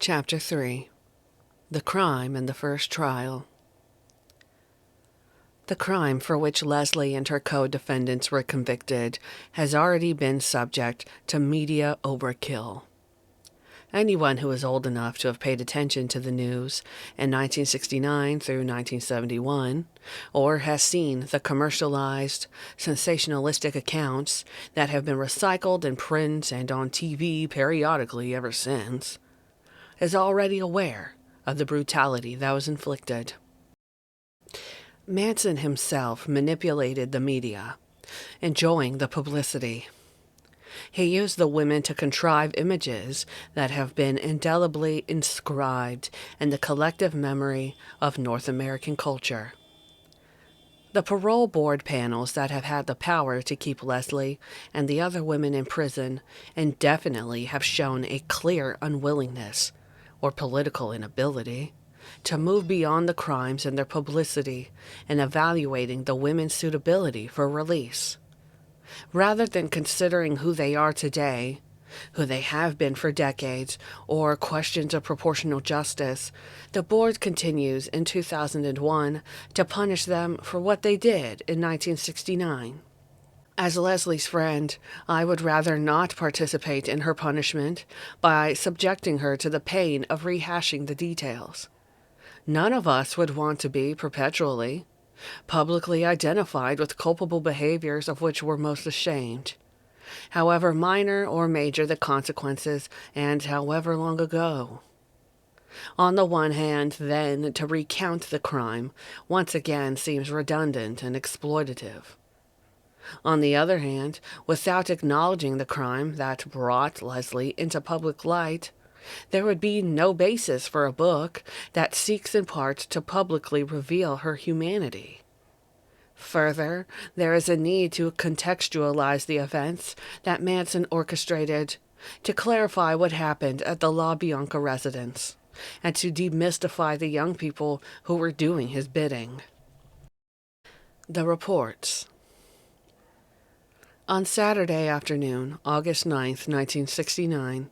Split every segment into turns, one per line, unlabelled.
Chapter 3. The Crime and the First Trial. The crime for which Leslie and her co-defendants were convicted has already been subject to media overkill. Anyone who is old enough to have paid attention to the news in 1969 through 1971, or has seen the commercialized, sensationalistic accounts that have been recycled in print and on TV periodically ever since, is already aware of the brutality that was inflicted. Manson himself manipulated the media, enjoying the publicity. He used the women to contrive images that have been indelibly inscribed in the collective memory of North American culture. The parole board panels that have had the power to keep Leslie and the other women in prison indefinitely have shown a clear unwillingness, or political inability, to move beyond the crimes and their publicity in evaluating the women's suitability for release. Rather than considering who they are today, who they have been for decades, or questions of proportional justice, the board continues in 2001 to punish them for what they did in 1969. As Leslie's friend, I would rather not participate in her punishment by subjecting her to the pain of rehashing the details. None of us would want to be perpetually, publicly identified with culpable behaviors of which we're most ashamed, however minor or major the consequences and however long ago. On the one hand, then, to recount the crime once again seems redundant and exploitative. On the other hand, without acknowledging the crime that brought Leslie into public light, there would be no basis for a book that seeks in part to publicly reveal her humanity. Further, there is a need to contextualize the events that Manson orchestrated, to clarify what happened at the LaBianca residence, and to demystify the young people who were doing his bidding. The reports. On Saturday afternoon, August 9th, 1969,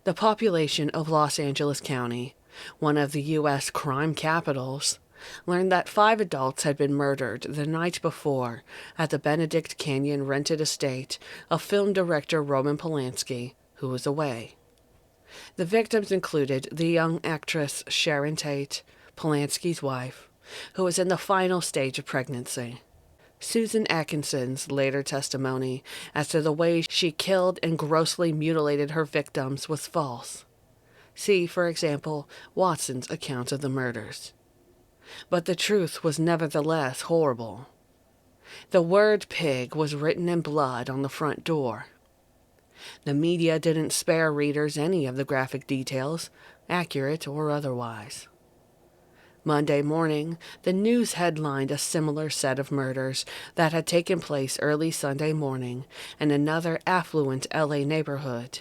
the population of Los Angeles County, one of the U.S. crime capitals, learned that 5 adults had been murdered the night before at the Benedict Canyon rented estate of film director Roman Polanski, who was away. The victims included the young actress Sharon Tate, Polanski's wife, who was in the final stage of pregnancy. Susan Atkinson's later testimony as to the way she killed and grossly mutilated her victims was false. See, for example, Watson's account of the murders. But the truth was nevertheless horrible. The word pig was written in blood on the front door. The media didn't spare readers any of the graphic details, accurate or otherwise. Monday morning, the news headlined a similar set of murders that had taken place early Sunday morning in another affluent L.A. neighborhood.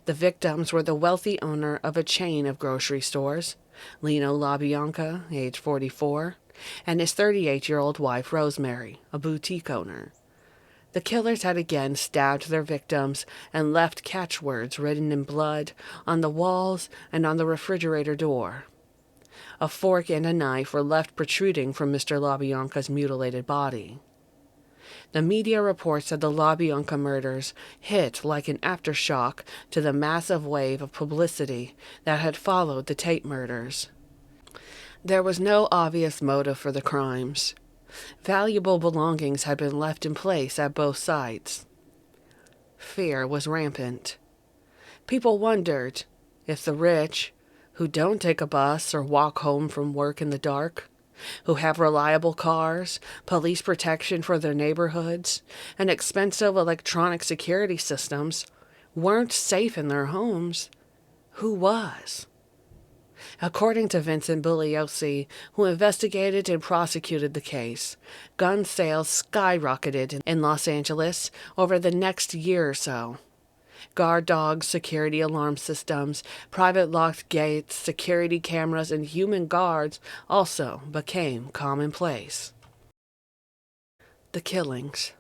The victims were the wealthy owner of a chain of grocery stores, Lino LaBianca, age 44, and his 38-year-old wife, Rosemary, a boutique owner. The killers had again stabbed their victims and left catchwords written in blood on the walls and on the refrigerator door. A fork and a knife were left protruding from Mr. LaBianca's mutilated body. The media reports of the LaBianca murders hit like an aftershock to the massive wave of publicity that had followed the Tate murders. There was no obvious motive for the crimes. Valuable belongings had been left in place at both sites. Fear was rampant. People wondered if the rich, who don't take a bus or walk home from work in the dark, who have reliable cars, police protection for their neighborhoods, and expensive electronic security systems, weren't safe in their homes, who was? According to Vincent Bugliosi, who investigated and prosecuted the case, gun sales skyrocketed in Los Angeles over the next year or so. Guard dogs, security alarm systems, private locked gates, security cameras, and human guards also became commonplace. The killings.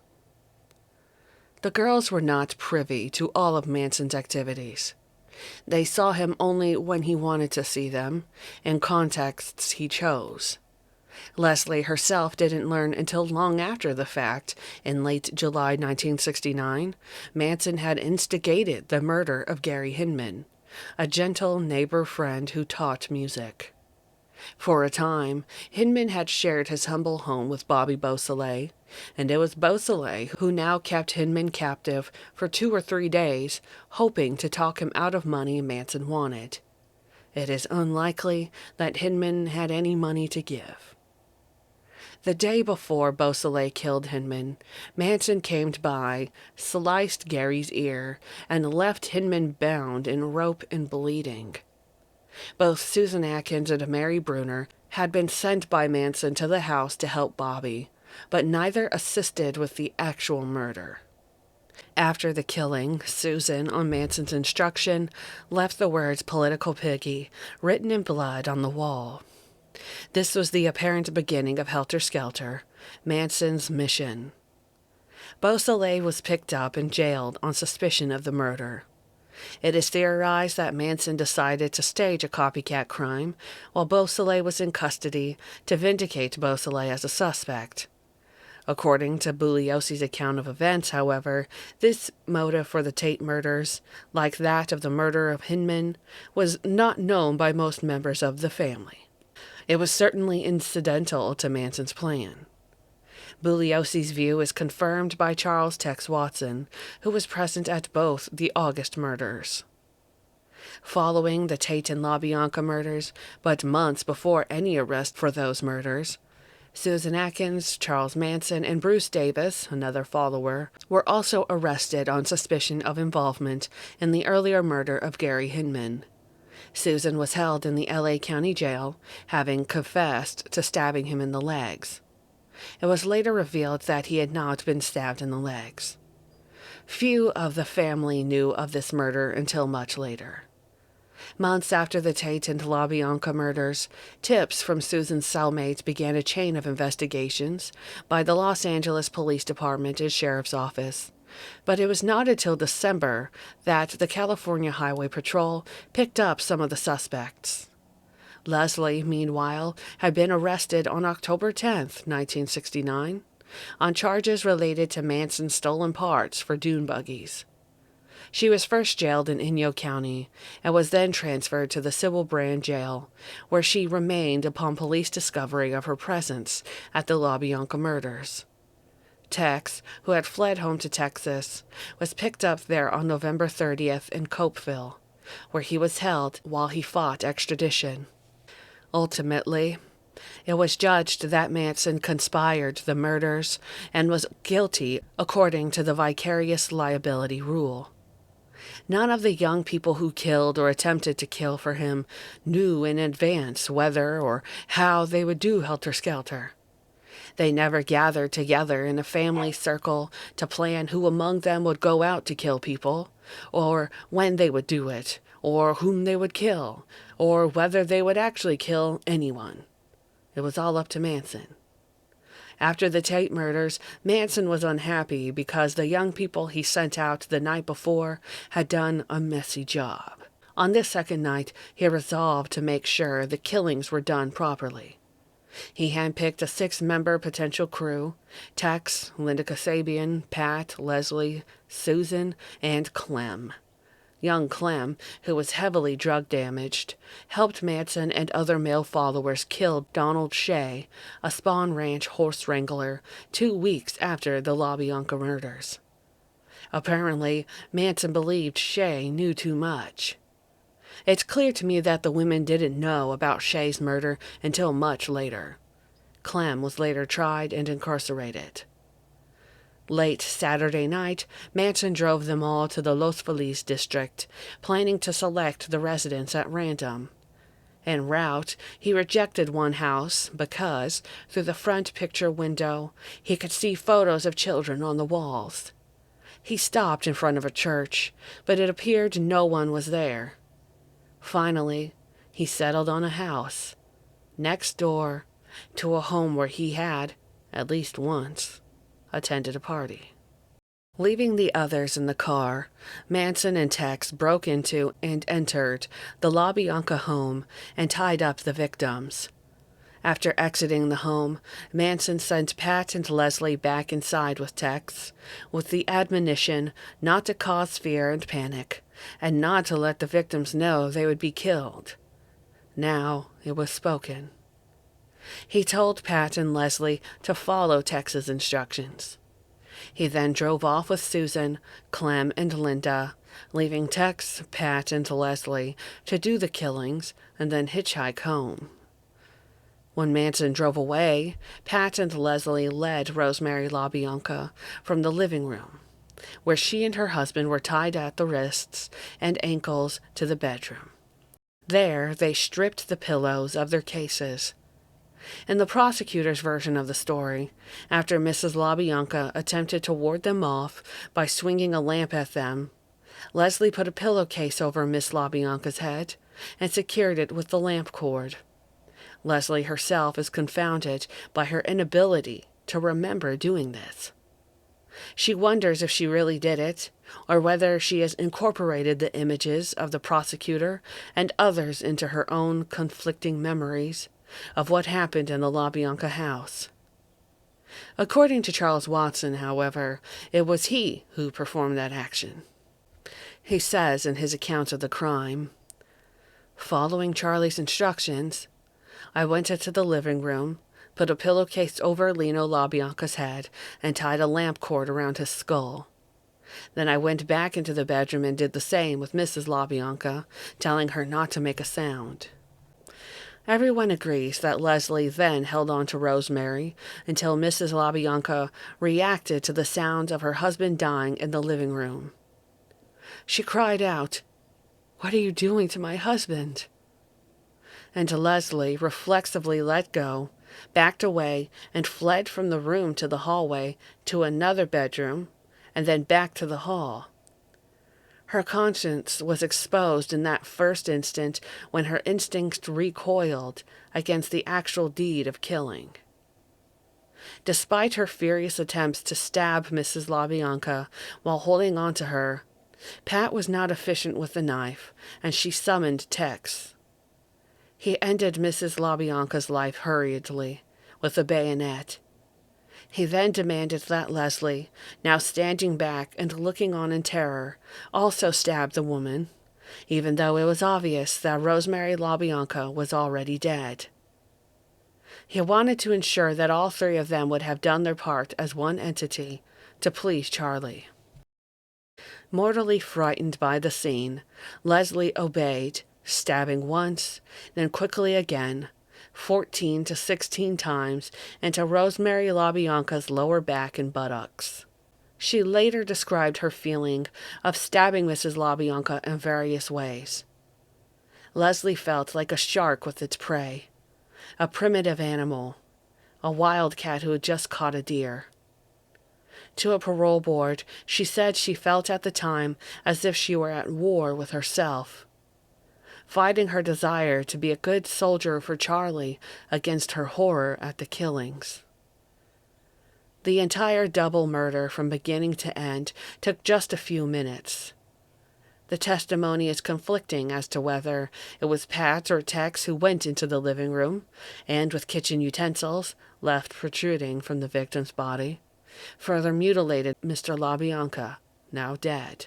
The girls were not privy to all of Manson's activities. They saw him only when he wanted to see them, in contexts he chose. Leslie herself didn't learn until long after the fact, in late July 1969, Manson had instigated the murder of Gary Hinman, a gentle neighbor friend who taught music. For a time, Hinman had shared his humble home with Bobby Beausoleil, and it was Beausoleil who now kept Hinman captive for 2 or 3 days, hoping to talk him out of money Manson wanted. It is unlikely that Hinman had any money to give. The day before Beausoleil killed Hinman, Manson came by, sliced Gary's ear, and left Hinman bound in rope and bleeding. Both Susan Atkins and Mary Bruner had been sent by Manson to the house to help Bobby, but neither assisted with the actual murder. After the killing, Susan, on Manson's instruction, left the words "political piggy" written in blood on the wall. This was the apparent beginning of Helter Skelter, Manson's mission. Beausoleil was picked up and jailed on suspicion of the murder. It is theorized that Manson decided to stage a copycat crime while Beausoleil was in custody to vindicate Beausoleil as a suspect. According to Bugliosi's account of events, however, this motive for the Tate murders, like that of the murder of Hinman, was not known by most members of the family. It was certainly incidental to Manson's plan. Bugliosi's view is confirmed by Charles Tex Watson, who was present at both the August murders. Following the Tate and LaBianca murders, but months before any arrest for those murders, Susan Atkins, Charles Manson, and Bruce Davis, another follower, were also arrested on suspicion of involvement in the earlier murder of Gary Hinman. Susan was held in the L.A. County Jail, having confessed to stabbing him in the legs. It was later revealed that he had not been stabbed in the legs. Few of the family knew of this murder until much later. Months after the Tate and LaBianca murders, tips from Susan's cellmates began a chain of investigations by the Los Angeles Police Department and Sheriff's Office. But it was not until December that the California Highway Patrol picked up some of the suspects. Leslie, meanwhile, had been arrested on October 10, 1969, on charges related to Manson's stolen parts for dune buggies. She was first jailed in Inyo County and was then transferred to the Sybil Brand Jail, where she remained upon police discovery of her presence at the LaBianca murders. Tex, who had fled home to Texas, was picked up there on November 30th in Copeville, where he was held while he fought extradition. Ultimately, it was judged that Manson conspired the murders and was guilty according to the vicarious liability rule. None of the young people who killed or attempted to kill for him knew in advance whether or how they would do helter-skelter. They never gathered together in a family circle to plan who among them would go out to kill people, or when they would do it, or whom they would kill, or whether they would actually kill anyone. It was all up to Manson. After the Tate murders, Manson was unhappy because the young people he sent out the night before had done a messy job. On this second night, he resolved to make sure the killings were done properly. He handpicked a 6-member potential crew: Tex, Linda Kasabian, Pat, Leslie, Susan, and Clem. Young Clem, who was heavily drug damaged, helped Manson and other male followers kill Donald Shea, a Spawn Ranch horse wrangler, 2 weeks after the LaBianca murders. Apparently, Manson believed Shea knew too much. It's clear to me that the women didn't know about Shea's murder until much later. Clem was later tried and incarcerated. Late Saturday night, Manson drove them all to the Los Feliz district, planning to select the residents at random. En route, he rejected one house because, through the front picture window, he could see photos of children on the walls. He stopped in front of a church, but it appeared no one was there. Finally, he settled on a house, next door to a home where he had, at least once, attended a party. Leaving the others in the car, Manson and Tex broke into and entered the LaBianca home and tied up the victims. After exiting the home, Manson sent Pat and Leslie back inside with Tex, with the admonition not to cause fear and panic, and not to let the victims know they would be killed. Now it was spoken. He told Pat and Leslie to follow Tex's instructions. He then drove off with Susan, Clem, and Linda, leaving Tex, Pat, and Leslie to do the killings and then hitchhike home. When Manson drove away, Pat and Leslie led Rosemary LaBianca from the living room, where she and her husband were tied at the wrists and ankles, to the bedroom. There, they stripped the pillows of their cases. In the prosecutor's version of the story, after Mrs. LaBianca attempted to ward them off by swinging a lamp at them, Leslie put a pillowcase over Miss LaBianca's head and secured it with the lamp cord. Leslie herself is confounded by her inability to remember doing this. She wonders if she really did it, or whether she has incorporated the images of the prosecutor and others into her own conflicting memories of what happened in the LaBianca house. According to Charles Watson, however, it was he who performed that action. He says in his account of the crime, "Following Charlie's instructions, I went into the living room, put a pillowcase over Lino LaBianca's head, and tied a lamp cord around his skull. Then I went back into the bedroom and did the same with Mrs. LaBianca, telling her not to make a sound." Everyone agrees that Leslie then held on to Rosemary until Mrs. LaBianca reacted to the sound of her husband dying in the living room. She cried out, "What are you doing to my husband?" And Leslie reflexively let go, backed away, and fled from the room to the hallway to another bedroom, and then back to the hall. Her conscience was exposed in that first instant when her instincts recoiled against the actual deed of killing. Despite her furious attempts to stab Mrs. LaBianca while holding on to her, Pat was not efficient with the knife, and she summoned Tex. He ended Mrs. LaBianca's life hurriedly, with a bayonet. He then demanded that Leslie, now standing back and looking on in terror, also stab the woman, even though it was obvious that Rosemary LaBianca was already dead. He wanted to ensure that all three of them would have done their part as one entity to please Charlie. Mortally frightened by the scene, Leslie obeyed, stabbing once, then quickly again, 14 to 16 times into Rosemary LaBianca's lower back and buttocks. She later described her feeling of stabbing Mrs. LaBianca in various ways. Leslie felt like a shark with its prey, a primitive animal, a wildcat who had just caught a deer. To a parole board, she said she felt at the time as if she were at war with herself, fighting her desire to be a good soldier for Charlie against her horror at the killings. The entire double murder from beginning to end took just a few minutes. The testimony is conflicting as to whether it was Pat or Tex who went into the living room and, with kitchen utensils left protruding from the victim's body, further mutilated Mr. LaBianca, now dead.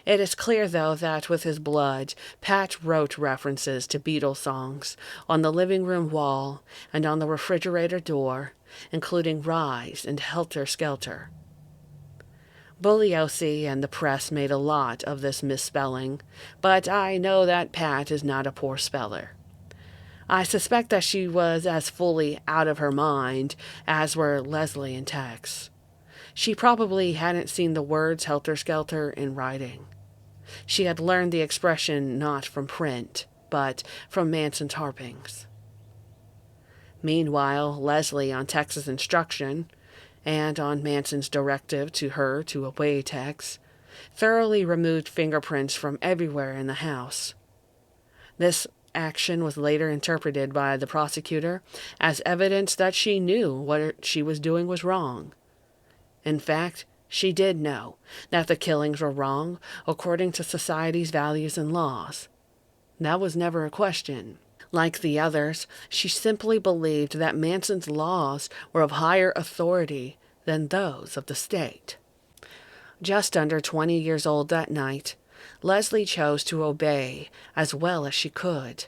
It is clear, though, that with his blood, Pat wrote references to Beatles songs on the living room wall and on the refrigerator door, including Rise and Helter Skelter. Bugliosi and the press made a lot of this misspelling, but I know that Pat is not a poor speller. I suspect that she was as fully out of her mind as were Leslie and Tex. She probably hadn't seen the words Helter Skelter in writing. She had learned the expression not from print, but from Manson's harpings. Meanwhile, Leslie, on Tex's instruction, and on Manson's directive to her to obey Tex, thoroughly removed fingerprints from everywhere in the house. This action was later interpreted by the prosecutor as evidence that she knew what she was doing was wrong. In fact, She did know that the killings were wrong according to society's values and laws. That was never a question. Like the others, she simply believed that Manson's laws were of higher authority than those of the state. Just under 20 years old that night, Leslie chose to obey as well as she could.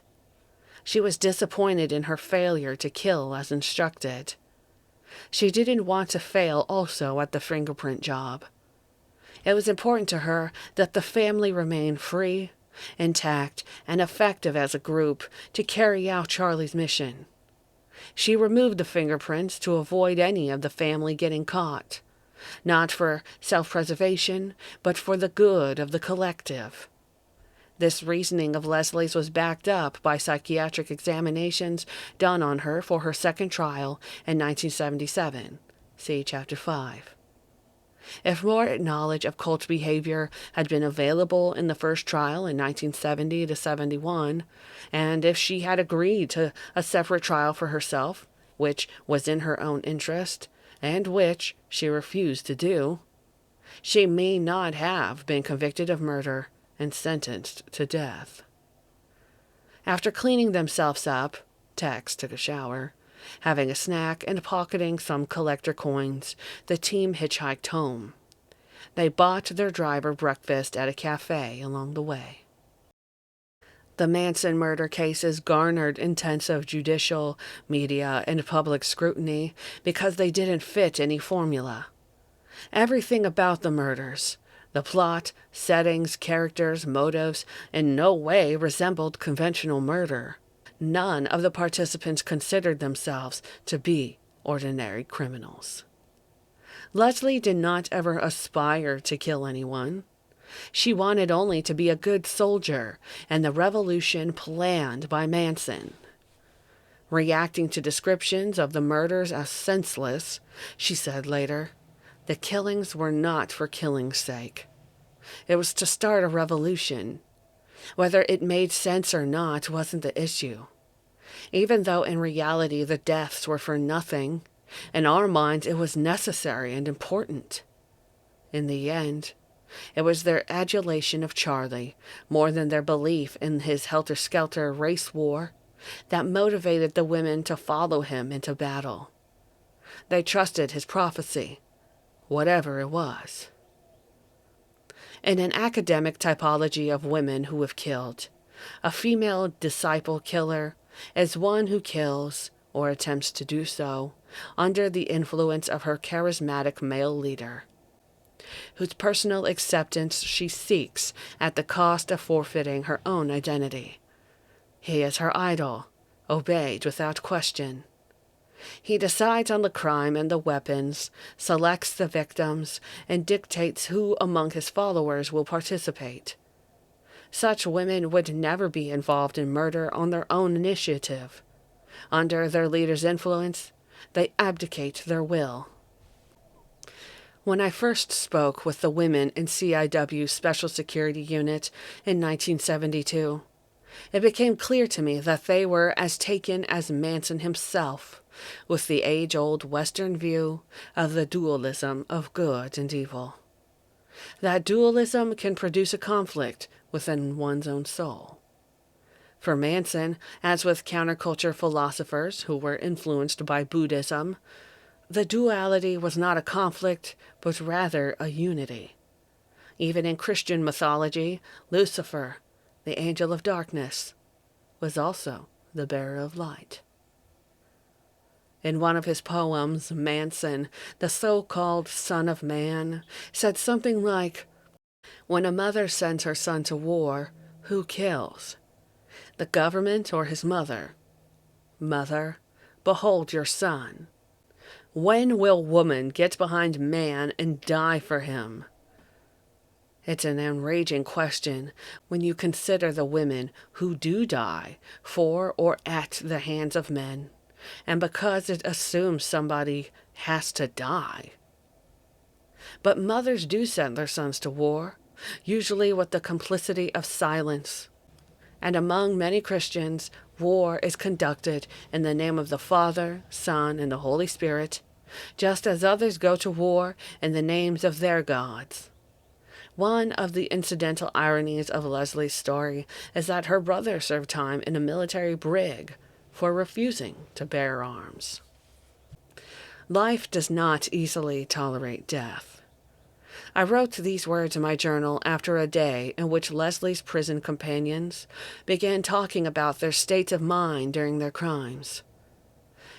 She was disappointed in her failure to kill as instructed. She didn't want to fail also at the fingerprint job. It was important to her that the family remain free, intact, and effective as a group to carry out Charlie's mission. She removed the fingerprints to avoid any of the family getting caught, not for self-preservation, but for the good of the collective. This reasoning of Leslie's was backed up by psychiatric examinations done on her for her second trial in 1977. See Chapter 5. If more knowledge of cult behavior had been available in the first trial in 1970 to 71, and if she had agreed to a separate trial for herself, which was in her own interest, and which she refused to do, she may not have been convicted of murder and sentenced to death. After cleaning themselves up, Tex took a shower, having a snack and pocketing some collector coins, the team hitchhiked home. They bought their driver breakfast at a cafe along the way. The Manson murder cases garnered intensive judicial, media, and public scrutiny because they didn't fit any formula. Everything about the murders, the plot, settings, characters, motives, in no way resembled conventional murder. None of the participants considered themselves to be ordinary criminals. Leslie did not ever aspire to kill anyone. She wanted only to be a good soldier in the revolution planned by Manson. Reacting to descriptions of the murders as senseless, she said later, "The killings were not for killing's sake. It was to start a revolution. Whether it made sense or not wasn't the issue. Even though in reality the deaths were for nothing, in our minds it was necessary and important. In the end, it was their adulation of Charlie, more than their belief in his helter-skelter race war, that motivated the women to follow him into battle. They trusted his prophecy, whatever it was." In an academic typology of women who have killed, a female disciple killer is one who kills, or attempts to do so, under the influence of her charismatic male leader, whose personal acceptance she seeks at the cost of forfeiting her own identity. He is her idol, obeyed without question. He decides on the crime and the weapons, selects the victims, and dictates who among his followers will participate. Such women would never be involved in murder on their own initiative. Under their leader's influence, they abdicate their will. When I first spoke with the women in CIW's Special Security Unit in 1972, it became clear to me that they were as taken as Manson himself with the age-old Western view of the dualism of good and evil. That dualism can produce a conflict within one's own soul. For Manson, as with counterculture philosophers who were influenced by Buddhism, the duality was not a conflict, but rather a unity. Even in Christian mythology, Lucifer, the angel of darkness, was also the bearer of light. In one of his poems, Manson, the so-called Son of Man, said something like, "When a mother sends her son to war, who kills? The government or his mother? Mother, behold your son. When will woman get behind man and die for him?" It's an enraging question when you consider the women who do die for or at the hands of men, and because it assumes somebody has to die. But mothers do send their sons to war, usually with the complicity of silence. And among many Christians, war is conducted in the name of the Father, Son, and the Holy Spirit, just as others go to war in the names of their gods. One of the incidental ironies of Leslie's story is that her brother served time in a military brig for refusing to bear arms. Life does not easily tolerate death. I wrote these words in my journal after a day in which Leslie's prison companions began talking about their states of mind during their crimes.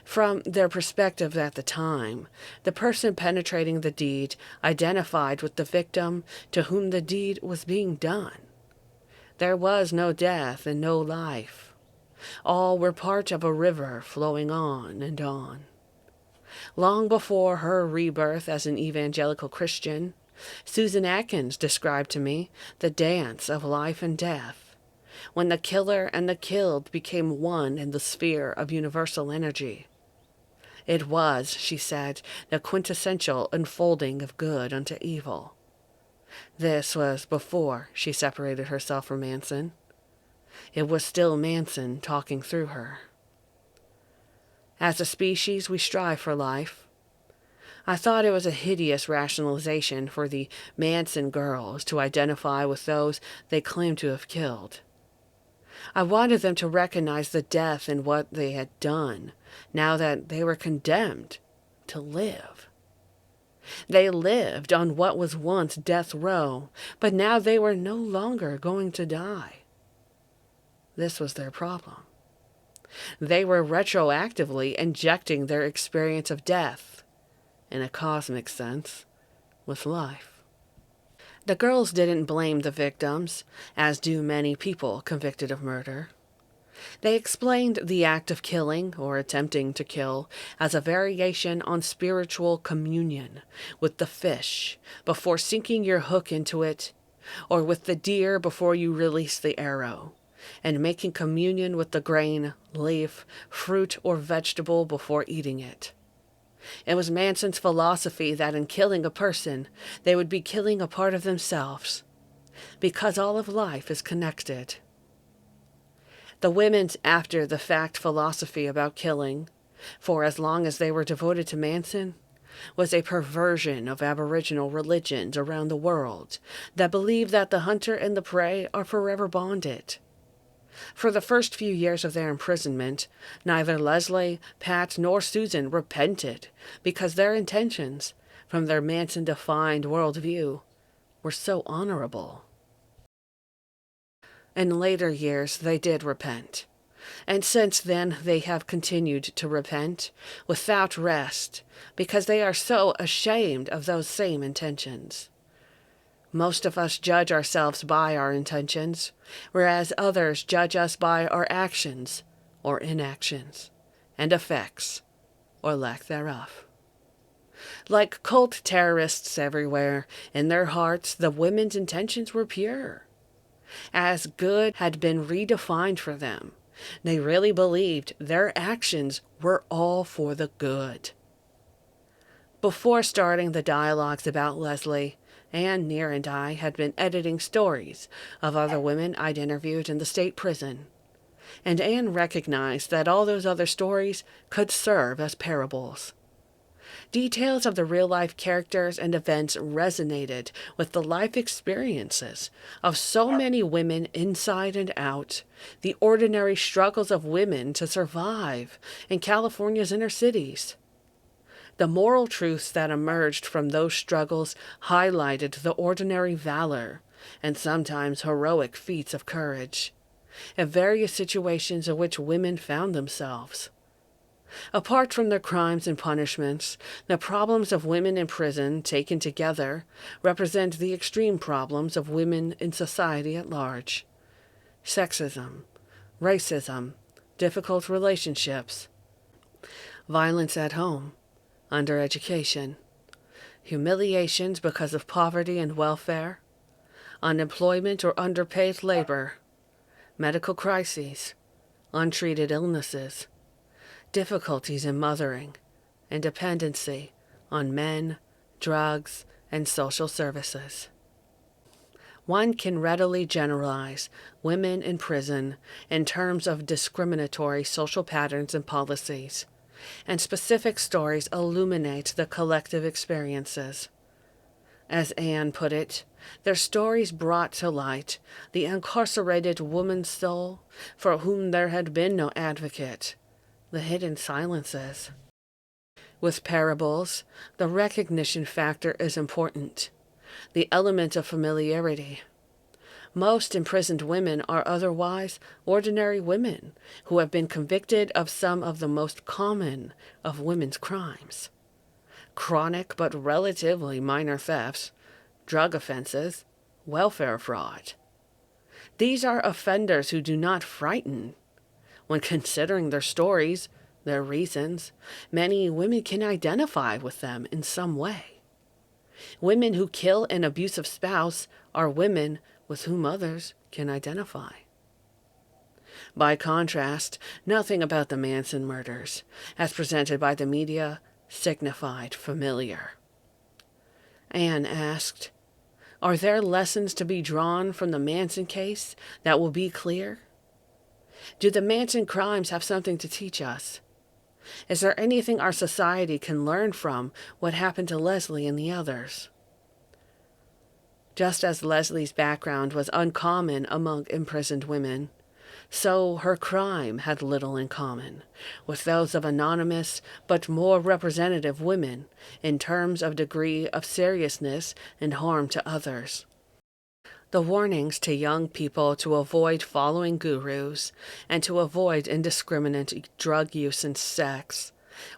From their perspective at the time, the person penetrating the deed identified with the victim to whom the deed was being done. There was no death and no life. All were part of a river flowing on and on. Long before her rebirth as an evangelical Christian, Susan Atkins described to me the dance of life and death, when the killer and the killed became one in the sphere of universal energy. It was, she said, the quintessential unfolding of good unto evil. This was before she separated herself from Manson. It was still Manson talking through her. As a species, we strive for life. I thought it was a hideous rationalization for the Manson girls to identify with those they claimed to have killed. I wanted them to recognize the death in what they had done, now that they were condemned to live. They lived on what was once death row, but now they were no longer going to die. This was their problem. They were retroactively injecting their experience of death, in a cosmic sense, with life. The girls didn't blame the victims, as do many people convicted of murder. They explained the act of killing, or attempting to kill, as a variation on spiritual communion with the fish before sinking your hook into it, or with the deer before you release the arrow, and making communion with the grain, leaf, fruit, or vegetable before eating it. It was Manson's philosophy that in killing a person, they would be killing a part of themselves, because all of life is connected. The women's after-the-fact philosophy about killing, for as long as they were devoted to Manson, was a perversion of Aboriginal religions around the world that believed that the hunter and the prey are forever bonded. For the first few years of their imprisonment, neither Leslie, Pat, nor Susan repented because their intentions, from their Manson-defined worldview, were so honorable. In later years, they did repent, and since then they have continued to repent without rest because they are so ashamed of those same intentions. Most of us judge ourselves by our intentions, whereas others judge us by our actions or inactions, and effects or lack thereof. Like cult terrorists everywhere, in their hearts the women's intentions were pure. As good had been redefined for them, they really believed their actions were all for the good. Before starting the dialogues about Leslie, Ann, Near, and I had been editing stories of other women I'd interviewed in the state prison, and Ann recognized that all those other stories could serve as parables. Details of the real-life characters and events resonated with the life experiences of so many women inside and out, the ordinary struggles of women to survive in California's inner cities. The moral truths that emerged from those struggles highlighted the ordinary valor and sometimes heroic feats of courage in various situations in which women found themselves. Apart from their crimes and punishments, the problems of women in prison, taken together, represent the extreme problems of women in society at large. Sexism, racism, difficult relationships, violence at home, undereducation, humiliations because of poverty and welfare, unemployment or underpaid labor, medical crises, untreated illnesses, difficulties in mothering, and dependency on men, drugs, and social services. One can readily generalize women in prison in terms of discriminatory social patterns and policies, and specific stories illuminate the collective experiences. As Anne put it, their stories brought to light the incarcerated woman's soul for whom there had been no advocate, the hidden silences. With parables, the recognition factor is important, the element of familiarity. Most imprisoned women are otherwise ordinary women who have been convicted of some of the most common of women's crimes: chronic but relatively minor thefts, drug offenses, welfare fraud. These are offenders who do not frighten. When considering their stories, their reasons, many women can identify with them in some way. Women who kill an abusive spouse are women with whom others can identify. By contrast, nothing about the Manson murders, as presented by the media, signified familiar. Anne asked, "Are there lessons to be drawn from the Manson case that will be clear? Do the Manson crimes have something to teach us? Is there anything our society can learn from what happened to Leslie and the others?" Just as Leslie's background was uncommon among imprisoned women, so her crime had little in common with those of anonymous but more representative women in terms of degree of seriousness and harm to others. The warnings to young people to avoid following gurus and to avoid indiscriminate drug use and sex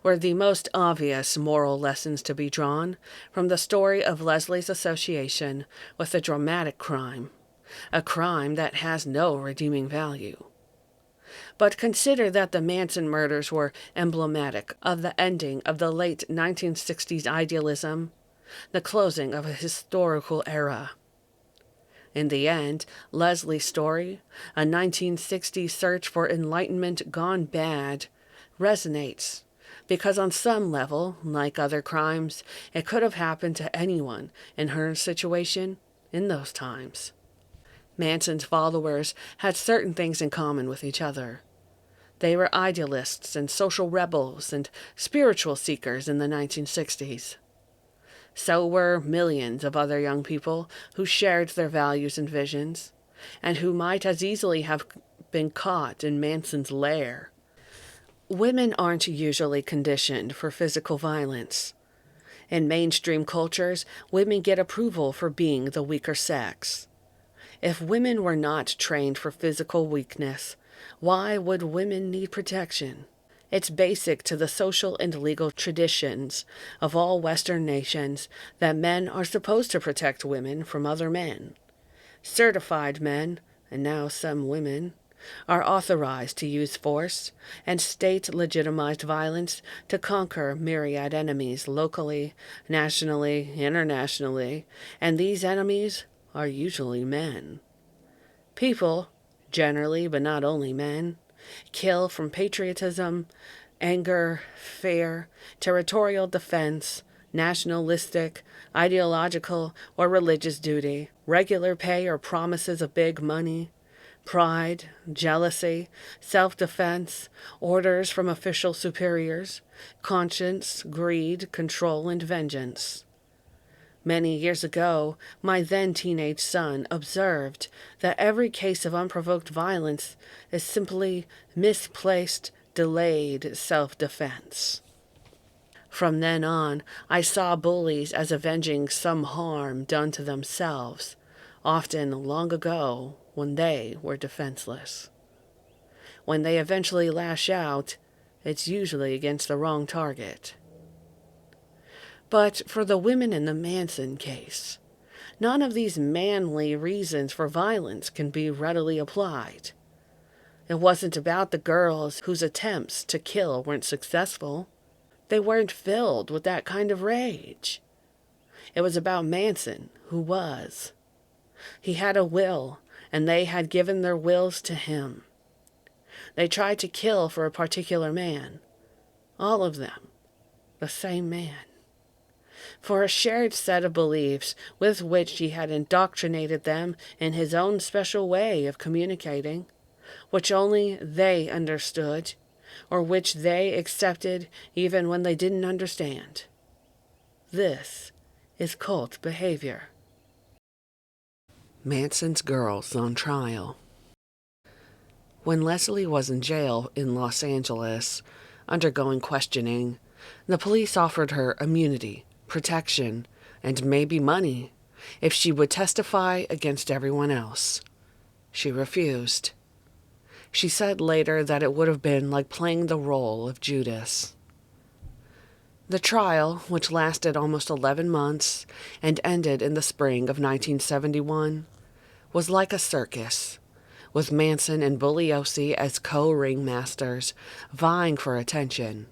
were the most obvious moral lessons to be drawn from the story of Leslie's association with a dramatic crime, a crime that has no redeeming value. But consider that the Manson murders were emblematic of the ending of the late 1960s idealism, the closing of a historical era. In the end, Leslie's story, a 1960s search for enlightenment gone bad, resonates because on some level, like other crimes, it could have happened to anyone in her situation in those times. Manson's followers had certain things in common with each other. They were idealists and social rebels and spiritual seekers in the 1960s. So were millions of other young people who shared their values and visions, and who might as easily have been caught in Manson's lair. Women aren't usually conditioned for physical violence. In mainstream cultures, women get approval for being the weaker sex. If women were not trained for physical weakness, why would women need protection? It's basic to the social and legal traditions of all Western nations that men are supposed to protect women from other men. Certified men, and now some women, are authorized to use force and state-legitimized violence to conquer myriad enemies locally, nationally, internationally, and these enemies are usually men. People, generally but not only men, kill from patriotism, anger, fear, territorial defense, nationalistic, ideological, or religious duty, regular pay or promises of big money, pride, jealousy, self-defense, orders from official superiors, conscience, greed, control, and vengeance. Many years ago, my then teenage son observed that every case of unprovoked violence is simply misplaced, delayed self-defense. From then on, I saw bullies as avenging some harm done to themselves, often long ago when they were defenseless. When they eventually lash out, it's usually against the wrong target. But for the women in the Manson case, none of these manly reasons for violence can be readily applied. It wasn't about the girls whose attempts to kill weren't successful. They weren't filled with that kind of rage. It was about Manson, who was. He had a will, and they had given their wills to him. They tried to kill for a particular man. All of them. The same man. For a shared set of beliefs with which he had indoctrinated them in his own special way of communicating, which only they understood, or which they accepted even when they didn't understand. This is cult behavior. Manson's girls on trial. When Leslie was in jail in Los Angeles, undergoing questioning, the police offered her immunity, protection, and maybe money if she would testify against everyone else. She refused. She said later that it would have been like playing the role of Judas. The trial, which lasted almost 11 months and ended in the spring of 1971, was like a circus, with Manson and Bugliosi as co-ringmasters vying for attention.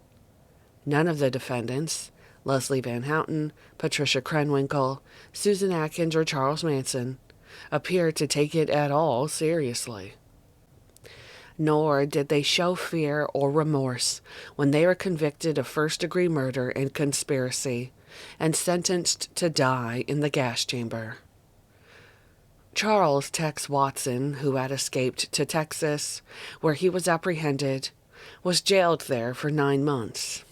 None of the defendants, Leslie Van Houten, Patricia Krenwinkel, Susan Atkins, or Charles Manson, appeared to take it at all seriously. Nor did they show fear or remorse when they were convicted of first-degree murder and conspiracy and sentenced to die in the gas chamber. Charles Tex Watson, who had escaped to Texas, where he was apprehended, was jailed there for 9 months.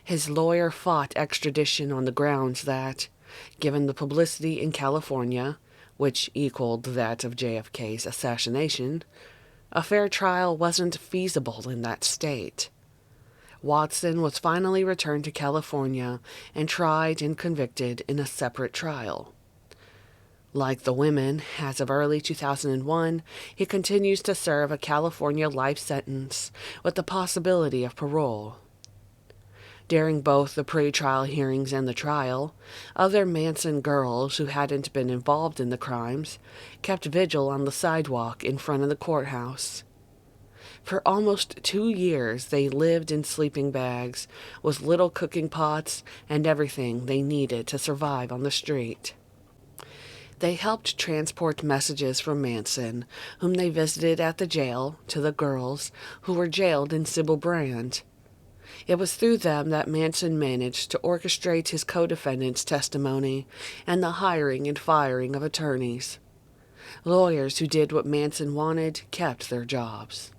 His lawyer fought extradition on the grounds that, given the publicity in California, which equaled that of JFK's assassination, a fair trial wasn't feasible in that state. Watson was finally returned to California and tried and convicted in a separate trial. Like the women, as of early 2001, he continues to serve a California life sentence with the possibility of parole. During both the pre-trial hearings and the trial, other Manson girls who hadn't been involved in the crimes kept vigil on the sidewalk in front of the courthouse. For almost 2 years, they lived in sleeping bags with little cooking pots and everything they needed to survive on the street. They helped transport messages from Manson, whom they visited at the jail, to the girls who were jailed in Sybil Brand. It was through them that Manson managed to orchestrate his co-defendants' testimony and the hiring and firing of attorneys. Lawyers who did what Manson wanted kept their jobs.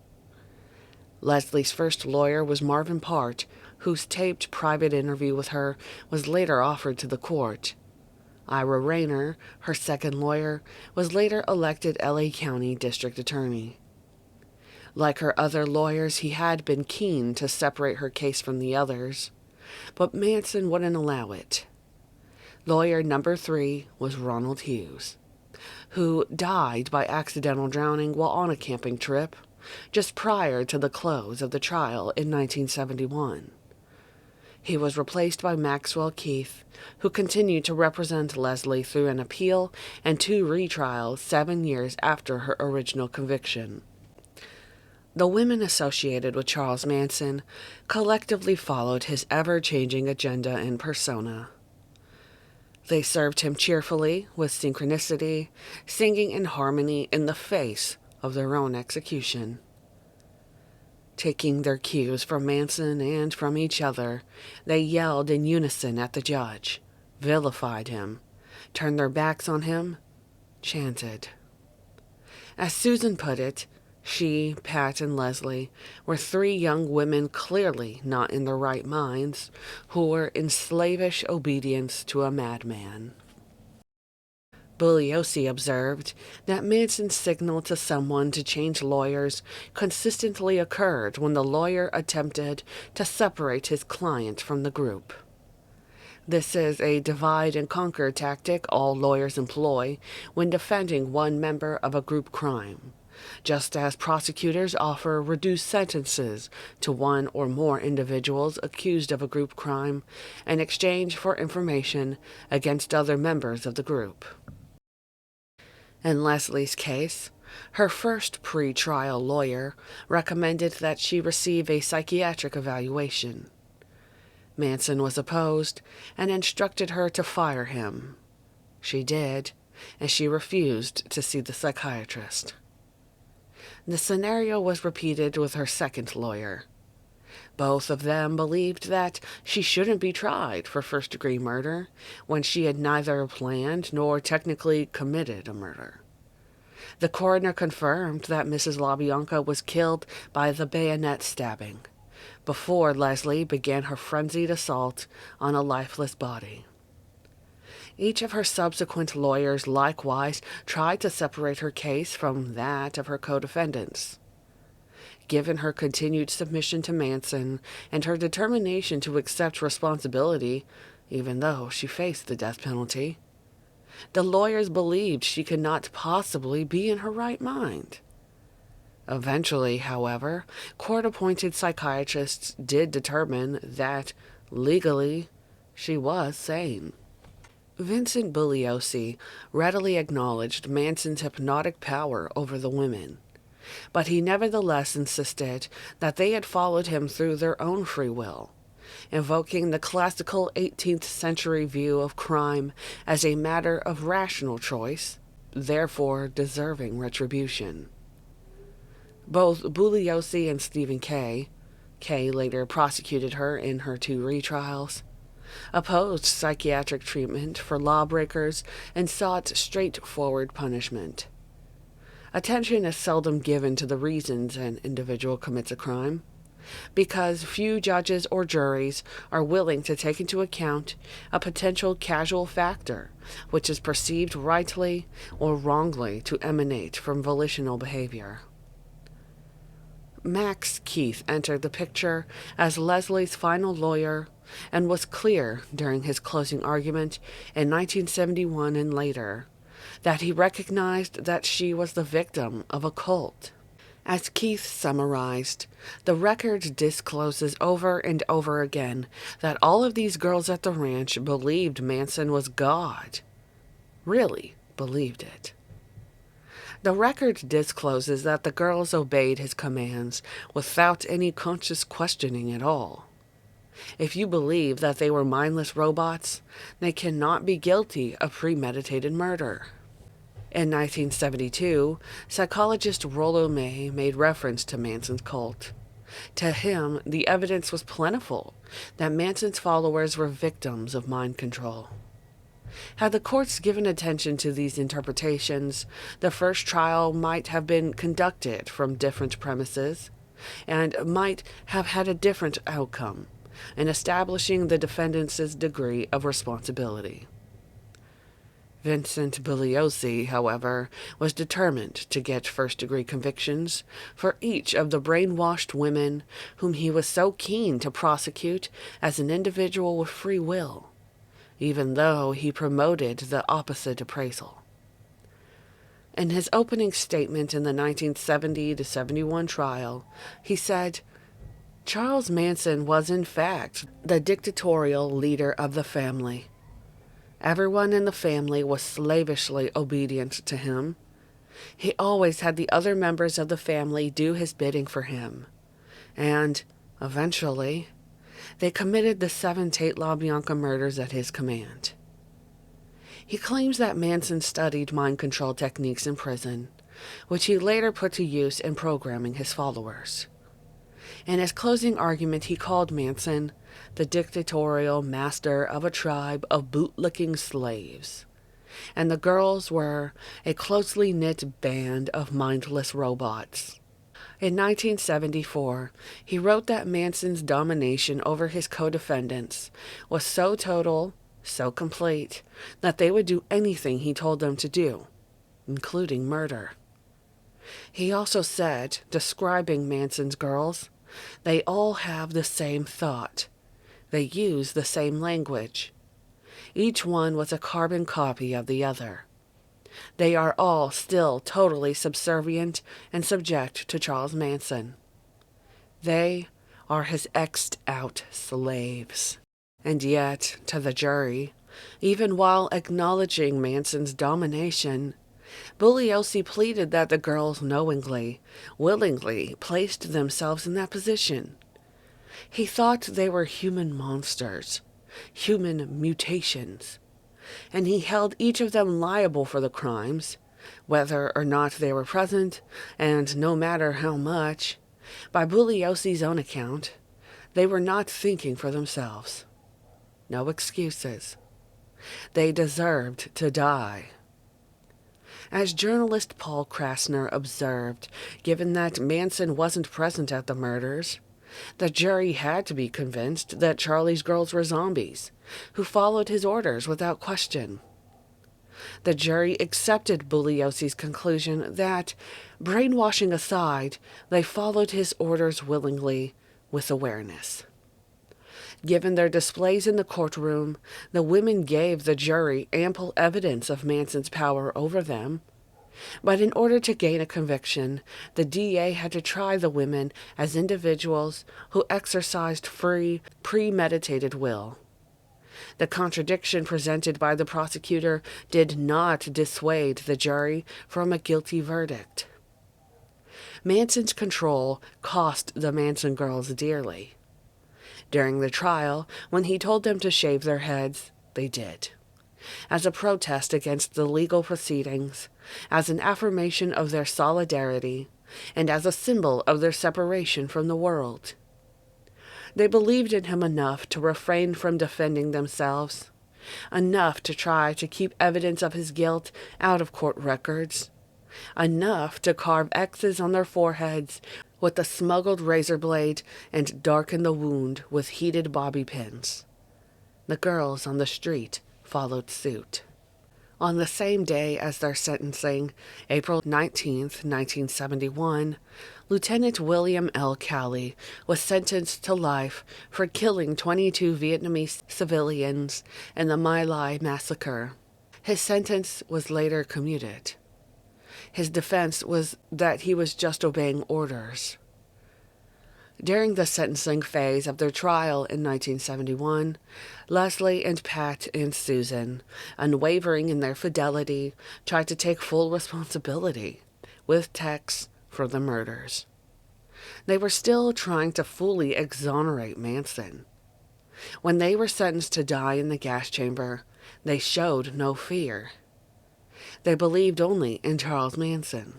Leslie's first lawyer was Marvin Part, whose taped private interview with her was later offered to the court. Ira Rayner, her second lawyer, was later elected LA County District Attorney. Like her other lawyers, he had been keen to separate her case from the others, but Manson wouldn't allow it. Lawyer number 3 was Ronald Hughes, who died by accidental drowning while on a camping trip, just prior to the close of the trial in 1971. He was replaced by Maxwell Keith, who continued to represent Leslie through an appeal and 2 retrials 7 years after her original conviction. The women associated with Charles Manson collectively followed his ever-changing agenda and persona. They served him cheerfully, with synchronicity, singing in harmony in the face of their own execution. Taking their cues from Manson and from each other, they yelled in unison at the judge, vilified him, turned their backs on him, chanted. As Susan put it, she, Pat, and Leslie were 3 young women clearly not in their right minds, who were in slavish obedience to a madman. Bugliosi observed that Manson's signal to someone to change lawyers consistently occurred when the lawyer attempted to separate his client from the group. This is a divide-and-conquer tactic all lawyers employ when defending one member of a group crime, just as prosecutors offer reduced sentences to one or more individuals accused of a group crime in exchange for information against other members of the group. In Leslie's case, her first pre-trial lawyer recommended that she receive a psychiatric evaluation. Manson was opposed and instructed her to fire him. She did, and she refused to see the psychiatrist. The scenario was repeated with her second lawyer. Both of them believed that she shouldn't be tried for first-degree murder when she had neither planned nor technically committed a murder. The coroner confirmed that Mrs. LaBianca was killed by the bayonet stabbing before Leslie began her frenzied assault on a lifeless body. Each of her subsequent lawyers likewise tried to separate her case from that of her co-defendants. Given her continued submission to Manson and her determination to accept responsibility, even though she faced the death penalty, the lawyers believed she could not possibly be in her right mind. Eventually, however, court-appointed psychiatrists did determine that, legally, she was sane. Vincent Bugliosi readily acknowledged Manson's hypnotic power over the women, but he nevertheless insisted that they had followed him through their own free will, invoking the classical 18th century view of crime as a matter of rational choice, therefore deserving retribution. Both Bugliosi and Stephen Kay later prosecuted her in her 2 retrials, opposed psychiatric treatment for lawbreakers and sought straightforward punishment. Attention is seldom given to the reasons an individual commits a crime, because few judges or juries are willing to take into account a potential causal factor which is perceived rightly or wrongly to emanate from volitional behavior. Max Keith entered the picture as Leslie's final lawyer and was clear during his closing argument in 1971 and later that he recognized that she was the victim of a cult. As Keith summarized, the record discloses over and over again that all of these girls at the ranch believed Manson was God. Really believed it. The record discloses that the girls obeyed his commands without any conscious questioning at all. If you believe that they were mindless robots, they cannot be guilty of premeditated murder. In 1972, psychologist Rollo May made reference to Manson's cult. To him, the evidence was plentiful that Manson's followers were victims of mind control. Had the courts given attention to these interpretations, the first trial might have been conducted from different premises and might have had a different outcome in establishing the defendant's degree of responsibility. Vincent Bugliosi, however, was determined to get first-degree convictions for each of the brainwashed women whom he was so keen to prosecute as an individual with free will, even though he promoted the opposite appraisal. In his opening statement in the 1970-71 trial, he said, "Charles Manson was in fact the dictatorial leader of the family. Everyone in the family was slavishly obedient to him. He always had the other members of the family do his bidding for him. And, eventually, they committed the 7 Tate LaBianca murders at his command." He claims that Manson studied mind control techniques in prison, which he later put to use in programming his followers. In his closing argument, he called Manson the dictatorial master of a tribe of bootlicking slaves, and the girls were a closely knit band of mindless robots. In 1974, he wrote that Manson's domination over his co-defendants was so total, so complete, that they would do anything he told them to do, including murder. He also said, describing Manson's girls, "They all have the same thought. They use the same language. Each one was a carbon copy of the other. They are all still totally subservient and subject to Charles Manson. They are his X'd-out slaves." And yet, to the jury, even while acknowledging Manson's domination, Bugliosi pleaded that the girls knowingly, willingly placed themselves in that position. He thought they were human monsters, human mutations, and he held each of them liable for the crimes, whether or not they were present, and no matter how much. By Bugliosi's own account, they were not thinking for themselves. No excuses. They deserved to die. As journalist Paul Krasner observed, given that Manson wasn't present at the murders, the jury had to be convinced that Charlie's girls were zombies, who followed his orders without question. The jury accepted Bugliosi's conclusion that, brainwashing aside, they followed his orders willingly, with awareness. Given their displays in the courtroom, the women gave the jury ample evidence of Manson's power over them. But in order to gain a conviction, the DA had to try the women as individuals who exercised free, premeditated will. The contradiction presented by the prosecutor did not dissuade the jury from a guilty verdict. Manson's control cost the Manson girls dearly. During the trial, when he told them to shave their heads, they did. As a protest against the legal proceedings, as an affirmation of their solidarity, and as a symbol of their separation from the world. They believed in him enough to refrain from defending themselves, enough to try to keep evidence of his guilt out of court records, enough to carve X's on their foreheads with a smuggled razor blade and darken the wound with heated bobby pins. The girls on the street followed suit. On the same day as their sentencing, April 19th, 1971, Lieutenant William L. Calley was sentenced to life for killing 22 Vietnamese civilians in the My Lai massacre. His sentence was later commuted. His defense was that he was just obeying orders. During the sentencing phase of their trial in 1971, Leslie and Pat and Susan, unwavering in their fidelity, tried to take full responsibility, with Tex, for the murders. They were still trying to fully exonerate Manson. When they were sentenced to die in the gas chamber, they showed no fear. They believed only in Charles Manson.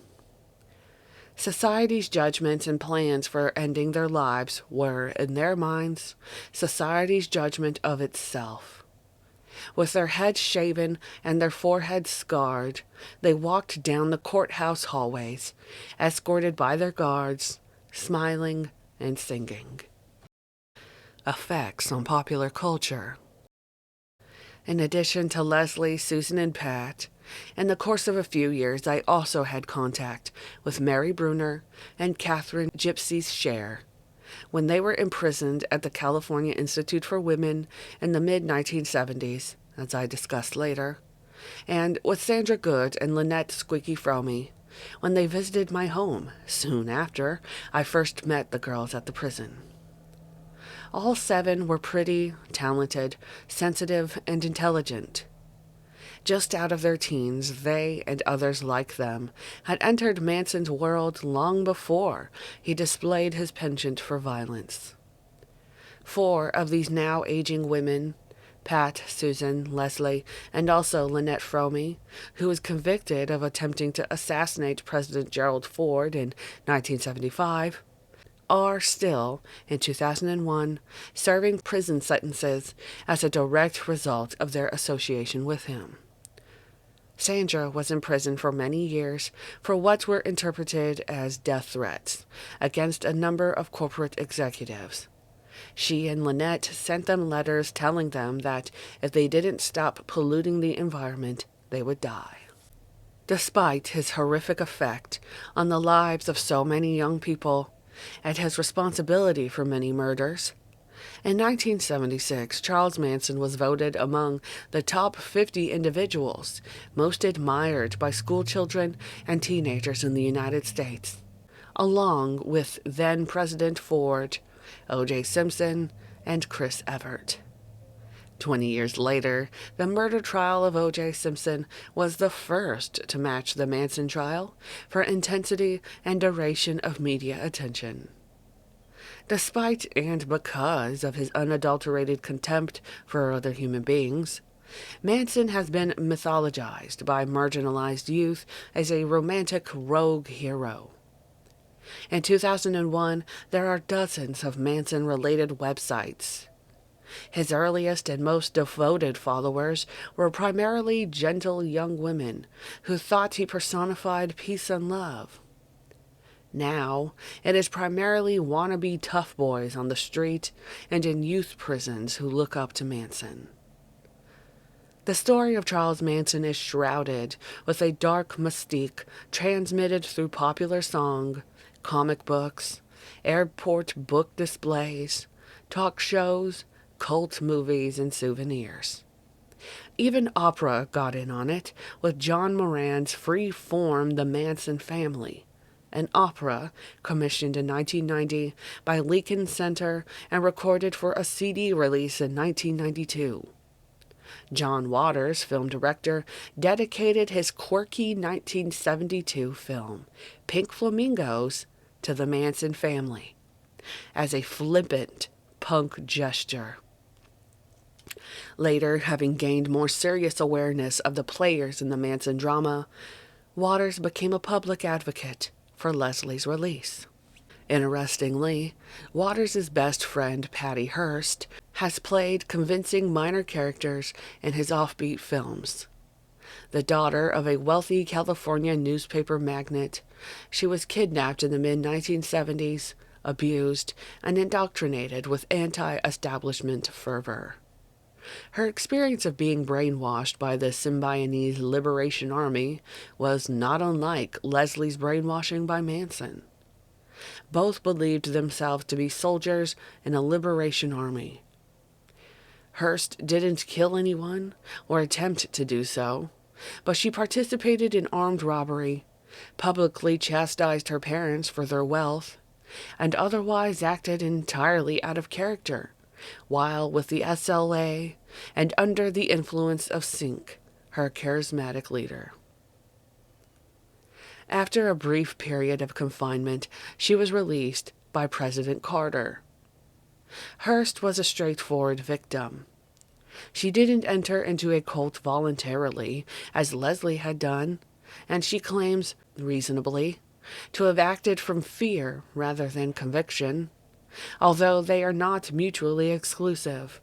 Society's judgments and plans for ending their lives were, in their minds, society's judgment of itself. With their heads shaven and their foreheads scarred, they walked down the courthouse hallways, escorted by their guards, smiling and singing. Effects on popular culture. In addition to Leslie, Susan, and Pat, in the course of a few years I also had contact with Mary Bruner and Catherine Gypsy Scher when they were imprisoned at the California Institute for Women in the mid-1970s, as I discussed later, and with Sandra Good and Lynette Squeaky Fromme when they visited my home soon after I first met the girls at the prison. All 7 were pretty, talented, sensitive, and intelligent. Just out of their teens, they and others like them had entered Manson's world long before he displayed his penchant for violence. 4 of these now aging women, Pat, Susan, Leslie, and also Lynette Fromme, who was convicted of attempting to assassinate President Gerald Ford in 1975, are still, in 2001, serving prison sentences as a direct result of their association with him. Sandra was in prison for many years for what were interpreted as death threats against a number of corporate executives. She and Lynette sent them letters telling them that if they didn't stop polluting the environment, they would die. Despite his horrific effect on the lives of so many young people, and his responsibility for many murders, in 1976, Charles Manson was voted among the top 50 individuals most admired by schoolchildren and teenagers in the United States, along with then-President Ford, O.J. Simpson, and Chris Evert. 20 years later, the murder trial of O.J. Simpson was the first to match the Manson trial for intensity and duration of media attention. Despite and because of his unadulterated contempt for other human beings, Manson has been mythologized by marginalized youth as a romantic rogue hero. In 2001, there are dozens of Manson-related websites. His earliest and most devoted followers were primarily gentle young women who thought he personified peace and love. Now, it is primarily wannabe tough boys on the street and in youth prisons who look up to Manson. The story of Charles Manson is shrouded with a dark mystique transmitted through popular song, comic books, airport book displays, talk shows, cult movies, and souvenirs. Even opera got in on it with John Moran's free form The Manson Family, an opera commissioned in 1990 by Lincoln Center and recorded for a CD release in 1992. John Waters, film director, dedicated his quirky 1972 film, Pink Flamingos, to the Manson family as a flippant punk gesture. Later, having gained more serious awareness of the players in the Manson drama, Waters became a public advocate for Leslie's release. Interestingly, Waters' best friend, Patty Hearst, has played convincing minor characters in his offbeat films. The daughter of a wealthy California newspaper magnate, she was kidnapped in the mid-1970s, abused, and indoctrinated with anti-establishment fervor. Her experience of being brainwashed by the Symbionese Liberation Army was not unlike Leslie's brainwashing by Manson. Both believed themselves to be soldiers in a liberation army. Hearst didn't kill anyone or attempt to do so, but she participated in armed robbery, publicly chastised her parents for their wealth, and otherwise acted entirely out of character, while with the SLA and under the influence of Sink, her charismatic leader. After a brief period of confinement, she was released by President Carter. Hearst was a straightforward victim. She didn't enter into a cult voluntarily, as Leslie had done, and she claims, reasonably, to have acted from fear rather than conviction, although they are not mutually exclusive.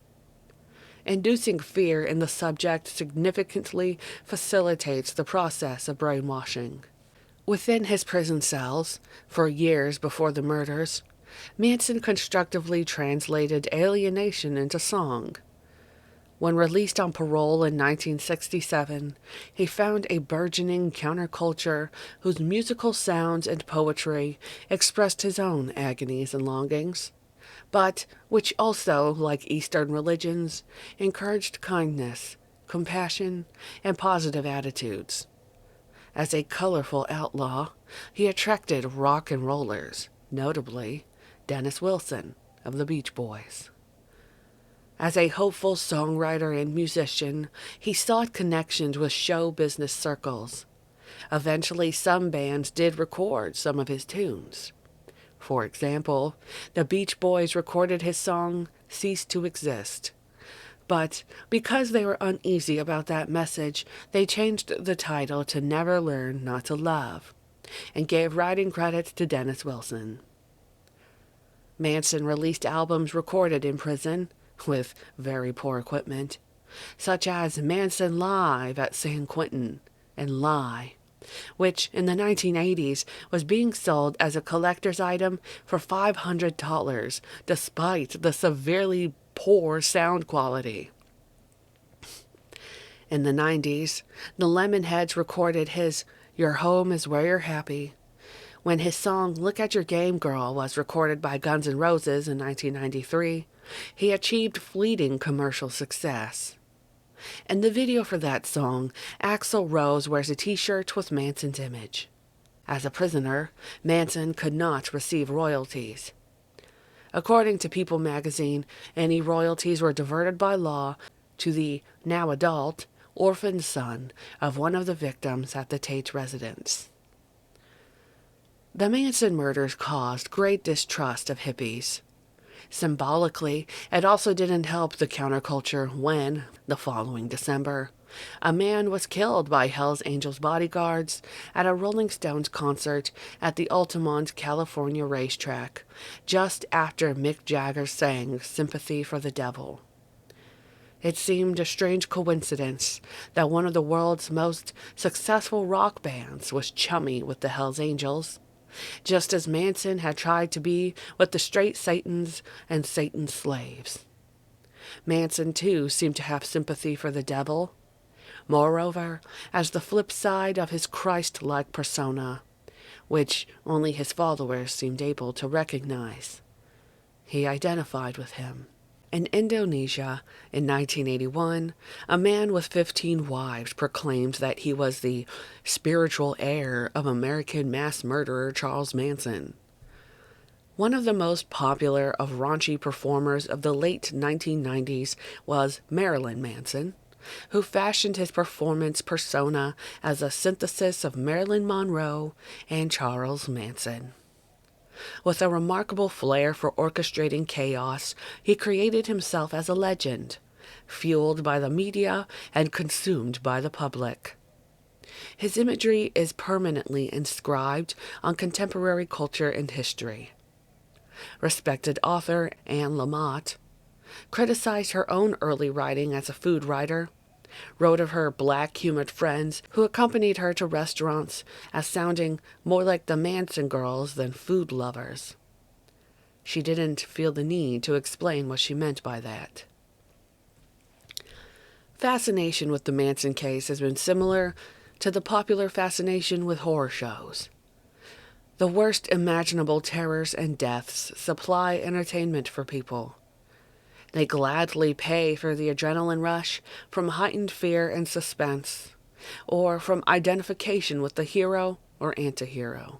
Inducing fear in the subject significantly facilitates the process of brainwashing. Within his prison cells, for years before the murders, Manson constructively translated alienation into song. When released on parole in 1967, he found a burgeoning counterculture whose musical sounds and poetry expressed his own agonies and longings, but which also, like Eastern religions, encouraged kindness, compassion, and positive attitudes. As a colorful outlaw, he attracted rock and rollers, notably Dennis Wilson of the Beach Boys. As a hopeful songwriter and musician, he sought connections with show business circles. Eventually, some bands did record some of his tunes. For example, the Beach Boys recorded his song Cease to Exist. But because they were uneasy about that message, they changed the title to Never Learn Not to Love, and gave writing credits to Dennis Wilson. Manson released albums recorded in prison, with very poor equipment, such as Manson Live at San Quentin and Lie, which in the 1980s was being sold as a collector's item for $500, despite the severely poor sound quality. In the 90s, the Lemonheads recorded his Your Home is Where You're Happy. When his song Look at Your Game Girl was recorded by Guns N' Roses in 1993, he achieved fleeting commercial success. In the video for that song, Axl Rose wears a t-shirt with Manson's image. As a prisoner, Manson could not receive royalties. According to People magazine, any royalties were diverted by law to the now adult, orphan son of one of the victims at the Tate residence. The Manson murders caused great distrust of hippies. Symbolically, it also didn't help the counterculture when, the following December, a man was killed by Hell's Angels bodyguards at a Rolling Stones concert at the Altamont, California racetrack, just after Mick Jagger sang Sympathy for the Devil. It seemed a strange coincidence that one of the world's most successful rock bands was chummy with the Hells Angels, just as Manson had tried to be with the straight Satans and Satan's slaves. Manson, too, seemed to have sympathy for the devil. Moreover, as the flip side of his Christ-like persona, which only his followers seemed able to recognize, he identified with him. In Indonesia, in 1981, a man with 15 wives proclaimed that he was the spiritual heir of American mass murderer Charles Manson. One of the most popular of raunchy performers of the late 1990s was Marilyn Manson, who fashioned his performance persona as a synthesis of Marilyn Monroe and Charles Manson. With a remarkable flair for orchestrating chaos, he created himself as a legend, fueled by the media and consumed by the public. His imagery is permanently inscribed on contemporary culture and history. Respected author Anne Lamott criticized her own early writing as a food writer, wrote of her black humored friends who accompanied her to restaurants as sounding more like the Manson girls than food lovers. She didn't feel the need to explain what she meant by that. Fascination with the Manson case has been similar to the popular fascination with horror shows. The worst imaginable terrors and deaths supply entertainment for people. They gladly pay for the adrenaline rush from heightened fear and suspense, or from identification with the hero or anti-hero.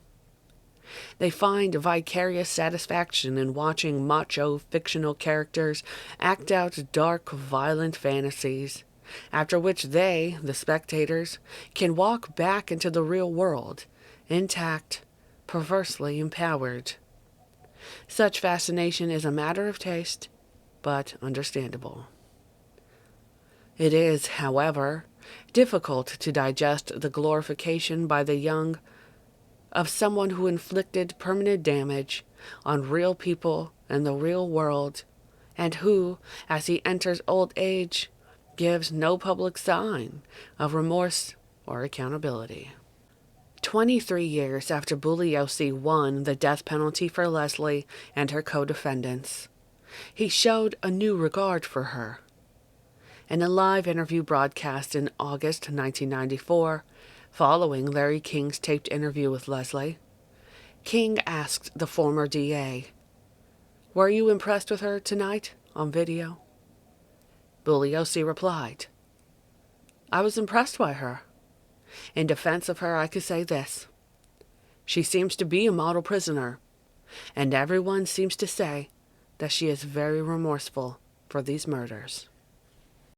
They find vicarious satisfaction in watching macho fictional characters act out dark, violent fantasies, after which they, the spectators, can walk back into the real world, intact, perversely empowered. Such fascination is a matter of taste, but understandable. It is, however, difficult to digest the glorification by the young of someone who inflicted permanent damage on real people in the real world, and who, as he enters old age, gives no public sign of remorse or accountability. 23 years after Bugliosi won the death penalty for Leslie and her co-defendants, he showed a new regard for her. In a live interview broadcast in August 1994, following Larry King's taped interview with Leslie, King asked the former DA, "Were you impressed with her tonight on video?" Bugliosi replied, "I was impressed by her. In defense of her, I could say this. She seems to be a model prisoner, and everyone seems to say that she is very remorseful for these murders."